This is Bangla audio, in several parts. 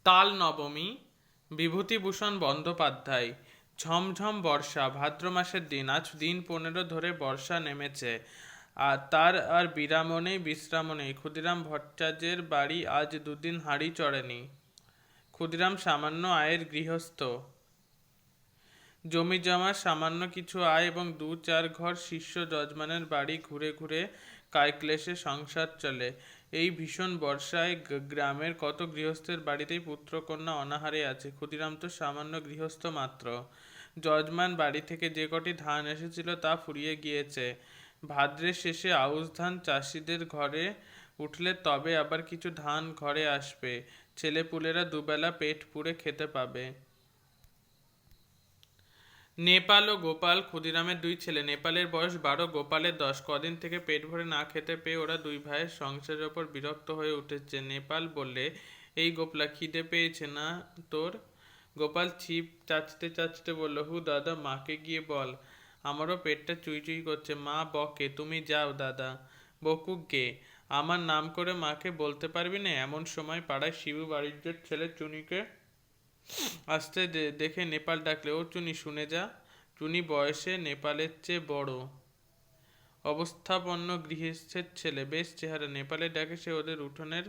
তাল নবমী, বিভূতিভূষণ বন্দ্যোপাধ্যায়। ঝমঝম বর্ষা, ভাদ্র মাসের দিন। আজ দিন 15 ধরে বর্ষা নেমেছে, আর তার আর বিরামও নেই বিশ্রামও নেই। ক্ষুদিরাম ভট্টাচার্যের বাড়ি আজ দুদিন হাঁড়ি চড়েনি। ক্ষুদিরাম সামান্য আয়ের গৃহস্থ। জমি জমা সামান্য কিছু আয় এবং 2-4 ঘর শিষ্য যজমানের বাড়ি ঘুরে ঘুরে কায়ক্লেশে সংসার চলে। এই ভীষণ বর্ষায় গ্রামের কত গৃহস্থের বাড়িতেই পুত্রকন্যা অনাহারে আছে। ক্ষুদিরাম তো সামান্য গৃহস্থ মাত্র। যজমান বাড়ি থেকে যে কটি ধান এসেছিল তা ফুরিয়ে গিয়েছে। ভাদ্রের শেষে আউশ ধান চাষিদের ঘরে উঠলে তবে আবার কিছু ধান ঘরে আসবে। ছেলেপুলেরা দুবেলা পেট পুড়ে খেতে পাবে। নেপাল ও গোপাল ক্ষুদিরামের দুই ছেলে। নেপালের বয়স 12, গোপালের 10। কদিন থেকে পেট ভরে না খেতে পেয়ে ওরা দুই ভাইয়ের সংসারের ওপর বিরক্ত হয়ে উঠেছে। নেপাল বললে, এই গোপলা, খিদে পেয়েছে না তোর? গোপাল ছিপ চাচতে চাচতে বলল, হু দাদা, মাকে গিয়ে বল, আমারও পেটটা চুই চুই করছে। মা বকে, তুমি যাও দাদা। বকুক গে, আমার নাম করে মাকে বলতে পারবি না? এমন সময় পাড়ায় শিবু বাড়ির ছেলে চুনিকে আসতে দেখে নেপাল ডাকলে, ও চুনি, শুনে যা। চুনি বয়সে নেপালের চেয়ে বড়, অবস্থাপন্ন গৃহস্থের ছেলে, বেশ চেহারা। নেপালের ডাকে সে ওদের উঠোনের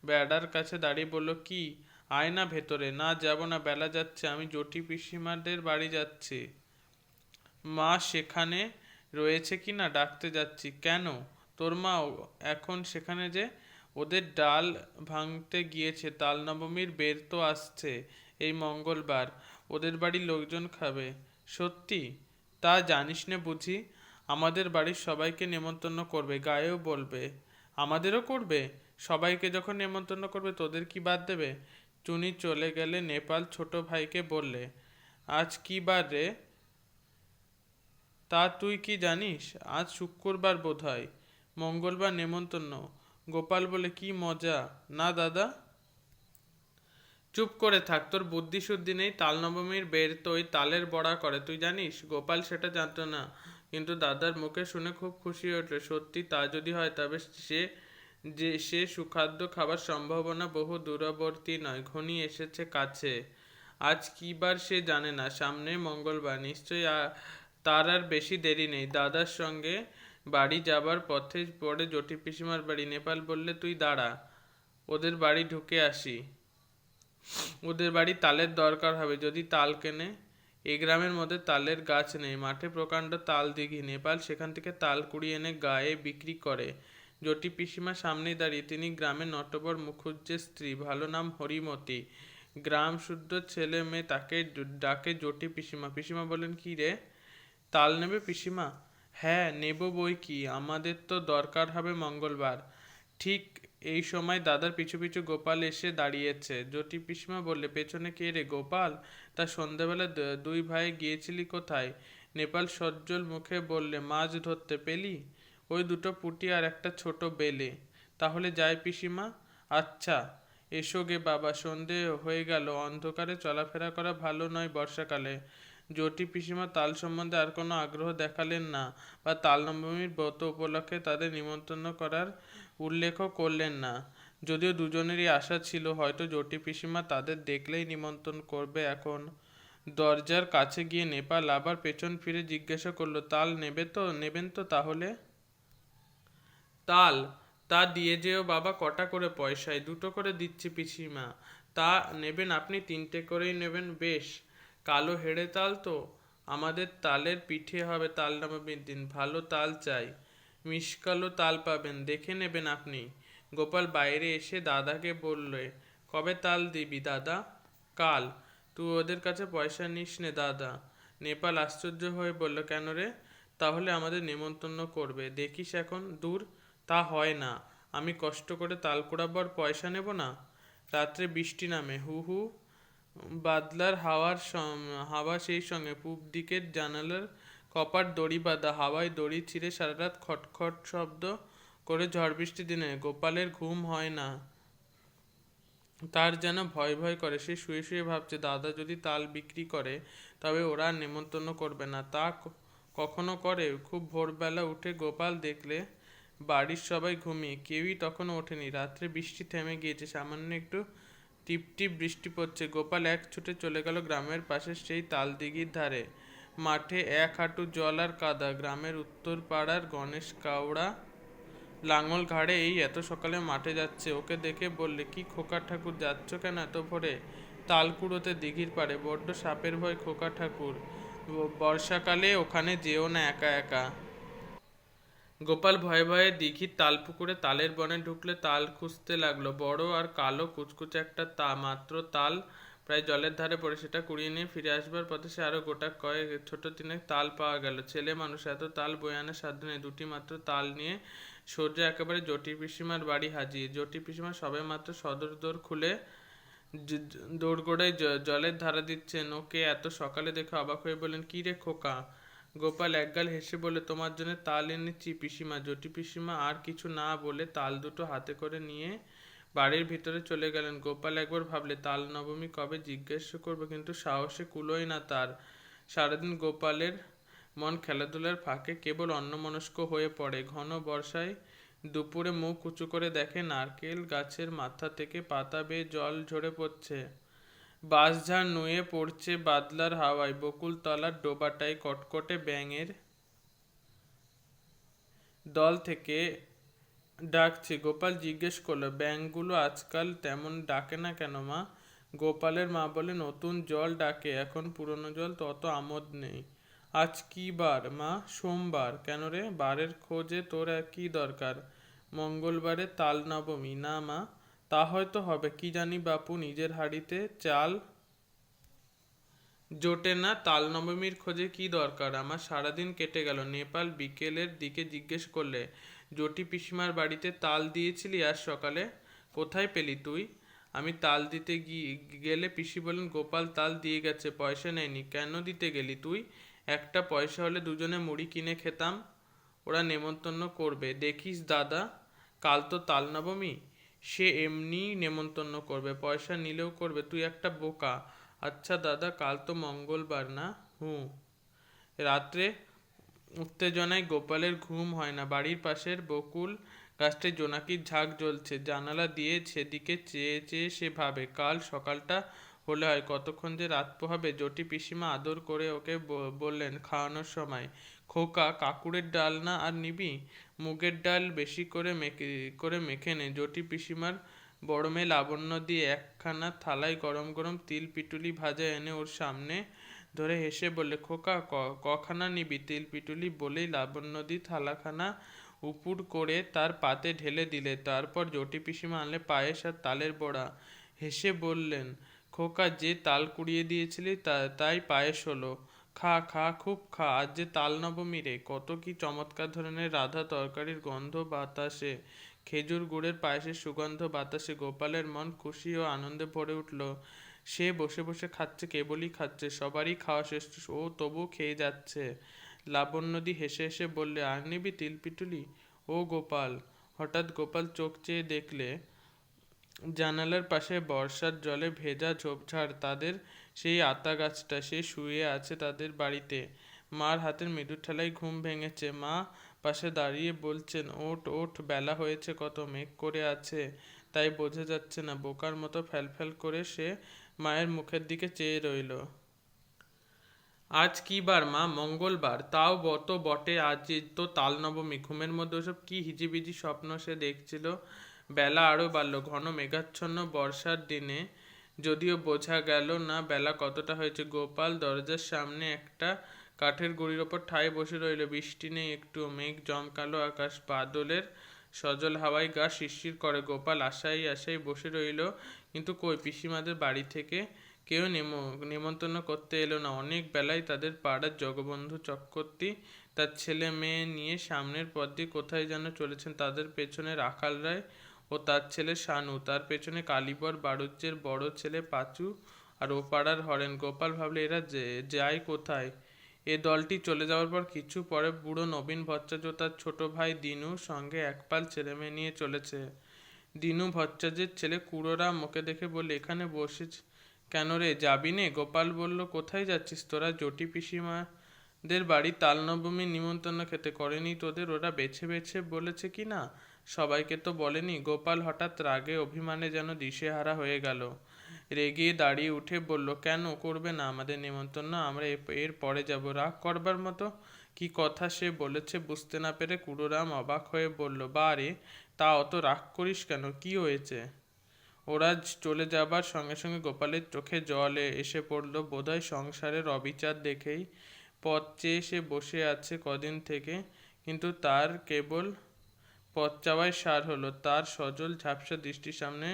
বেড়ার কাছে দাঁড়িয়ে বলল, কি, আয় না ভেতরে। না, যাব না, বেলা যাচ্ছে, আমি জটি পিসিমাদের বাড়ি যাচ্ছি। মা সেখানে রয়েছে কি না ডাকতে যাচ্ছি। কেন? তোর মা এখন সেখানে যে? ওদের ডাল ভাঙতে গিয়েছে। তাল নবমীর বের তো আসছে এই মঙ্গলবার, ওদের বাড়ির লোকজন খাবে। সত্যি? তা জানিস নে বুঝি? আমাদের বাড়ির সবাইকে নেমন্তন্ন করবে, গায়েও বলবে। আমাদেরও করবে? সবাইকে যখন নেমন্তন্ন করবে তোদের কি বাদ দেবে? চুনি চলে গেলে নেপাল ছোট ভাইকে বললে, আজ কি বার রে? তা তুই কি জানিস? আজ শুক্রবার বোধ হয়, মঙ্গলবার নেমন্তন্ন। গোপাল বলে, কি মজা না দাদা? চুপ করে থাক, তোর বুদ্ধি শুদ্ধি নেই। তাল নবমীর বের তো ওই তালের বড়া করে, তুই জানিস? গোপাল সেটা জানতো না, কিন্তু দাদার মুখে শুনে খুব খুশি হয়ে উঠল। সত্যি তা যদি হয় তবে সে সুখাদ্য খাবার সম্ভাবনা বহু দূরবর্তী নয়, ঘনিয়ে এসেছে কাছে। আজ কি বার সে জানে না, সামনে মঙ্গলবার, নিশ্চয়ই তার আর বেশি দেরি নেই। দাদার সঙ্গে বাড়ি যাবার পথে পড়ে জটি পিসিমার বাড়ি। নেপাল বললে, তুই দাঁড়া, ওদের বাড়ি ঢুকে আসি। ওদের বাড়ি তালের দরকার হবে, যদি তাল কেনে। এ গ্রামের মধ্যে তালের গাছ নেই, মাঠে প্রকাণ্ড তাল দিঘি। নেপাল সেখান থেকে তাল কুড়িয়ে এনে গায়ে বিক্রি করে। জটি পিসিমা সামনেই দাঁড়িয়ে। তিনি গ্রামের নটবর মুখুজ্জের স্ত্রী, ভালো নাম হরিমতি। গ্রাম শুদ্ধ ছেলে মেয়ে তাকে ডাকে জটি পিসিমা। পিসিমা বলেন, কি রে, তাল নেবে পিসিমা? হ্যাঁ, নেব বই কি, আমাদের তো দরকার হবে মঙ্গলবার। ঠিক এই সময় দাদার পিছু পিছু গোপাল এসে দাঁড়িয়েছে। জটি পিসিমা বললে, পেছনে কে রে? গোপাল। তা সন্ধ্যাবেলা দুই ভাই গিয়েছিলি কোথায়? নেপাল সজ্জল মুখে বললে, মাছ ধরতে। পেলি? ওই দুটো পুঁটি আর একটা ছোট বেলে। তাহলে যাই পিসিমা। আচ্ছা, এসো গে বাবা, সন্ধে হয়ে গেল, অন্ধকারে চলাফেরা করা ভালো নয় বর্ষাকালে। জটি পিসিমা তাল সম্বন্ধে আর কোনো আগ্রহ দেখালেন না, বা তাল নবমীর ব্রত উপলক্ষে তাদের নিমন্ত্রণ করার উল্লেখও করলেন না। যদিও দুজনেরই আশা ছিল হয়তো জটি পিসিমা তাদের দেখলেই নিমন্ত্রণ করবে। এখন দরজার কাছে গিয়ে নেপাল আবার পেছন ফিরে জিজ্ঞাসা করলো, তাল নেবেন তো তাহলে? তাল? তা দিয়ে যেও বাবা। কটা করে পয়সায়? দুটো করে দিচ্ছি পিসিমা। তা নেবেন আপনি? তিনটে করেই নেবেন? বেশ। কালো হেড়ে তাল তো? আমাদের তালের পিঠে হবে তাল নবমীর দিন, ভালো তাল চাই। মিষ্কালো তাল পাবেন, দেখে নেবেন আপনি। গোপাল বাইরে এসে দাদাকে বললে, কবে তাল দিবি দাদা? কাল। তুই ওদের কাছে পয়সা নিস নে দাদা। নেপাল আশ্চর্য হয়ে বলল, কেন রে? তাহলে আমাদের নেমন্তন্ন করবে, দেখিস এখন। দূর, তা হয় না। আমি কষ্ট করে তাল কুড়াবার পয়সা নেব না? রাত্রে বৃষ্টি নামে, হু হু বাদলার হাওয়া, সেই সঙ্গে পূব দিকের জানালার কপাট দড়ি বাঁধা, হাওয়ায় দড়ি ছিঁড়ে সারারাত খটখট শব্দ করে ঝড় বৃষ্টি দিনে গোপালের ঘুম হয় না। তার যেন ভয় ভয় করে। সে শুয়ে শুয়ে ভাবছে, দাদা যদি তাল বিক্রি করে তবে ওরা আর নেমন্তন্ন করবে না। তা কখনো করে? খুব ভোরবেলা উঠে গোপাল দেখলে বাড়ির সবাই ঘুমিয়ে, কেউই তখনও ওঠেনি। রাত্রে বৃষ্টি থেমে গিয়েছে, সামান্য একটু টিপ টিপ বৃষ্টি পড়ছে। গোপাল এক ছুটে চলে গেল গ্রামের পাশে সেই তালদিঘির ধারে। মাঠে এক হাঁটু জল আর কাদা। গ্রামের উত্তর পাড়ার গণেশ কাউড়া লাঙল ঘাড়ে এই এত সকালে মাঠে যাচ্ছে। ওকে দেখে বললে, কি খোকা ঠাকুর, যাচ্ছ কেন এত ভোরে? তাল কুড়োতে দিঘির পাড়ে। বড্ড সাপের ভয় খোকা ঠাকুর, বর্ষাকালে ওখানে যেও না একা একা। গোপাল ভয়ে ভয়ে দিঘির তাল পুকুরে তালের বনে ঢুকলে তাল খুঁজতে লাগলো। বড় আর কালো কুচকুচে একটা মাত্র তাল প্রায় জলের ধারে পড়ে। সেটা কুড়িয়ে নিয়ে ফিরে আসবার পথে সে আরো গোটা কয়েক ছোট তিনেক তাল পাওয়া গেল। ছেলে মানুষ, এত তাল বয়ে আনার সাধ্য নেই। দুটি মাত্র তাল নিয়ে সোজা একেবারে জটি পিসিমার বাড়ি হাজির। জটি পিসিমা সবে মাত্র সদর দোর খুলে দোরগোড়ায় জলের ধারা দিচ্ছেন। ওকে এত সকালে দেখে অবাক হয়ে বললেন, কি রে খোকা? গোপাল একগাল হেসে বলে, তোমার জন্য তাল এনেছি পিসিমা। জটি পিসিমা আর কিছু না বলে তাল দুটো হাতে করে নিয়ে বাড়ির ভিতরে চলে গেলেন। গোপাল একবার ভাবলে তাল নবমী কবে জিজ্ঞেস করবে, কিন্তু সাহসে কুলোয় না তার। সারাদিন গোপালের মন খেলাধুলার ফাঁকে কেবল অন্যমনস্ক হয়ে পড়ে। ঘন বর্ষায় দুপুরে মুখ উঁচু করে দেখে নারকেল গাছের মাথা থেকে পাতা বেয়ে জল ঝরে পড়ছে। বাঁশঝাড় নুয়ে পড়ছে বাদলার হাওয়ায়। বকুলতলার ডোবাটায় কটকটে ব্যাঙের দল থেকে ডাকছে। গোপাল জিজ্ঞেস করলো, ব্যাঙগুলো আজকাল তেমন ডাকে না কেন মা? গোপালের মা বলে, নতুন জল ডাকে এখন, পুরনো জল তত আমোদ নেই। আজ কি বার মা? সোমবার। কেন রে, বারের খোঁজে তোর কি দরকার? মঙ্গলবারে তাল নবমী না মা? তা হয়তো হবে, কি জানি বাপু, নিজের হাঁড়িতে চাল জোটে না, তাল নবমীর খোঁজে কি দরকার? আমার সারাদিন কেটে গেল। নেপাল বিকেলের দিকে জিজ্ঞেস করলে, জটি পিসিমার বাড়িতে তাল দিয়েছিলি আজ সকালে? কোথায় পেলি তুই? আমি তাল দিতে গেলে পিসি বলেন, গোপাল তাল দিয়ে গেছে, পয়সা নেয়নি। কেন দিতে গেলি তুই? একটা পয়সা হলে দুজনে মুড়ি কিনে খেতাম। ওরা নেমন্তন্ন করবে, দেখিস দাদা, কাল তো তাল নবমী। সে এমনি নেমন্তন্ন করবে, পয়সা নিলেও করবে। তুই একটা বোকা। আচ্ছা দাদা, কাল তো মঙ্গলবার না? হুঁ। রাত্রে উত্তেজনায় গোপালের ঘুম হয় না। বাড়ির পাশের বকুল গাছটায় জোনাকির ঝাঁক জ্বলছে। জানালা দিয়ে সেদিকে চেয়ে চেয়ে সে ভাবে, কাল সকালটা হলে হয়, কতক্ষণ যে রাত পোহাবে। জটি পিসিমা আদর করে ওকে বললেন খাওয়ানোর সময়, খোকা, কাকুরের ডাল না আর নিবি? মুগের ডাল বেশি করে মেখে নে। জটি পিসিমার বড় মেয়ে লাবণ্যদি একখানা থালায় গরম গরম তিল পিটুলি ভাজা এনে ওর সামনে ধরে হেসে বললে, খোকা, কখানা নিবি তিল পিটুলি? বলেই লাবণ্যদি থালাখানা উপুর করে তার পাতে ঢেলে দিলে। তারপর জটি পিসিমা আনলে পায়েস আর তালের বড়া। হেসে বললেন, খোকা, যে তাল কুড়িয়ে দিয়েছিলি তাই পায়েস হলো। খা খা, খুব খা, আজ যে তাল নবমী রে। কত কি চমৎকার ধরনের রাধা তরকারির গন্ধ বাতাসে, খেজুর গুড়ের পায়েসের সুগন্ধ বাতাসে। গোপালের মন খুশি ও আনন্দে ভরে উঠল। সে বসে বসে খাচ্ছে, কেবলই খাচ্ছে। সবারই খাওয়া শেষ, ও তবু খেয়ে যাচ্ছে। লাবণ্যদি হেসে হেসে বললে, আর নিবি তিল পিটুলি? ও গোপাল! হঠাৎ গোপাল চোখ চেয়ে দেখলে জানালার পাশে বর্ষার জলে ভেজা ঝোপঝাড়। তাদের সেই আতা গাছটা, সে শুয়ে আছে তাদের বাড়িতে। মার হাতের মৃদু ঠেলায় ঘুম ভেঙেছে। মা পাশে দাঁড়িয়ে বলছেন, ওঠ ওঠ, বেলা হয়েছে কত, মেঘ করে আছে, তাই বোঝা যাচ্ছে না। বোকার মতো ফ্যাল করে সে মায়ের মুখের দিকে চেয়ে রইল। আজ কি বার মা? মঙ্গলবার। তাও তো বটে, আজ তো তাল নবমী। ঘুমের মধ্যে ওসব কি হিজিবিজি স্বপ্ন সে দেখছিল। বেলা আরো বাড়ল। ঘন মেঘাচ্ছন্ন বর্ষার দিনে যদিও বোঝা গেল না বেলা কতটা হয়েছে। গোপাল দরজার সামনে একটা কাঠের গুঁড়ির ওপর ঠায় বসে রইল। বৃষ্টি নেই একটু, মেঘ জমকালো আকাশ, বাদলের সজল হাওয়ায় গা শিরশির করে। গোপাল আশায় আশায় বসে রইল, কিন্তু কই, পিসিমাদের বাড়ি থেকে কেউ নেমন্তন্ন করতে এলো না। অনেক বেলায় তাদের পাড়ার জগবন্ধু চক্রবর্তী তার ছেলে মেয়ে নিয়ে সামনের পথ দিয়ে কোথায় যেন চলেছেন। তাদের পেছনে রাখাল রায় ও তার ছেলে শানু, তার পেছনে কালীবর বাড়ুজ্যের বড় ছেলে পাঁচু, আর ও পাড়ার হরেন। গোপাল ভাবলে, এরা যায় কোথায়? এ দলটি চলে যাওয়ার পর কিছু পরে বুড়ো নবীন ভট্টাচার্য তার ছোট ভাই দিনু সঙ্গে একপাল ছেলেমেয়ে নিয়ে চলেছে। দিনু ভট্টাচার্যের ছেলে কুড়োরা মুখে দেখে বললে, এখানে বসেছ কেন রে, যাবি নে? গোপাল বলল, কোথায় যাচ্ছিস তোরা? জটি পিসিমাদের বাড়ি তাল নবমীর নিমন্ত্রণ খেতে। করেনি তোদের? ওরা বেছে বেছে বলেছে কি না? সবাইকে তো বলেনি। গোপাল হঠাৎ রাগে অভিমানে যেন দিশেহারা হয়ে গেল। রেগে দাঁড়িয়ে উঠে বলল, কেন করবে না আমাদের নিমন্ত্রণ? আমরা এর পরে যাব। রাগ করবার মতো কি কথা সে বলেছে বুঝতে না পেরে কুড়োরাম অবাক হয়ে বলল, বা রে, তা অত রাগ করিস কেন, কি হয়েছে? ওরা চলে যাবার সঙ্গে সঙ্গে গোপালের চোখে জল এসে পড়ল। বোধহয় সংসারের অবিচার দেখেই পথ চেয়ে সে বসে আছে কদিন থেকে, কিন্তু তার কেবল পথ চাওয়াই সার হলো। তার সজল ঝাপসা দৃষ্টির সামনে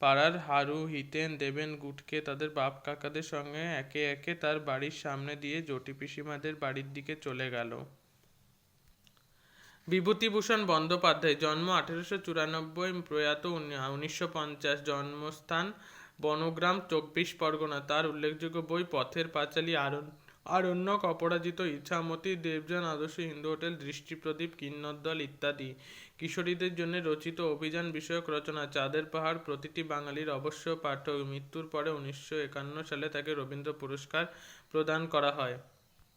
পাড়ার হারু, হিতেন, দেবেন, গুটকে তাদের বাপ কাকাদের সঙ্গে একে একে তার বাড়ির সামনে দিয়ে জটি পিসিমাদের বাড়ির দিকে চলে গেল। বিভূতিভূষণ বন্দ্যোপাধ্যায়, জন্ম 1894, প্রয়াত 1950, জন্মস্থান বনগ্রাম, 24 পরগনা। তার উল্লেখযোগ্য বই পথের পাঁচালী, আরণ্যক, অপরাজিত, ইছামতি, দেবযান, আদর্শ হিন্দু হোটেল, দৃষ্টিপ্রদীপ, কিন্নরদল ইত্যাদি। কিশোরীদের জন্য রচিত অভিযান বিষয়ক রচনা চাঁদের পাহাড় প্রতিটি বাঙালির অবশ্য পাঠক। মৃত্যুর পরে 1951 সালে তাকে রবীন্দ্র পুরস্কার প্রদান করা হয়।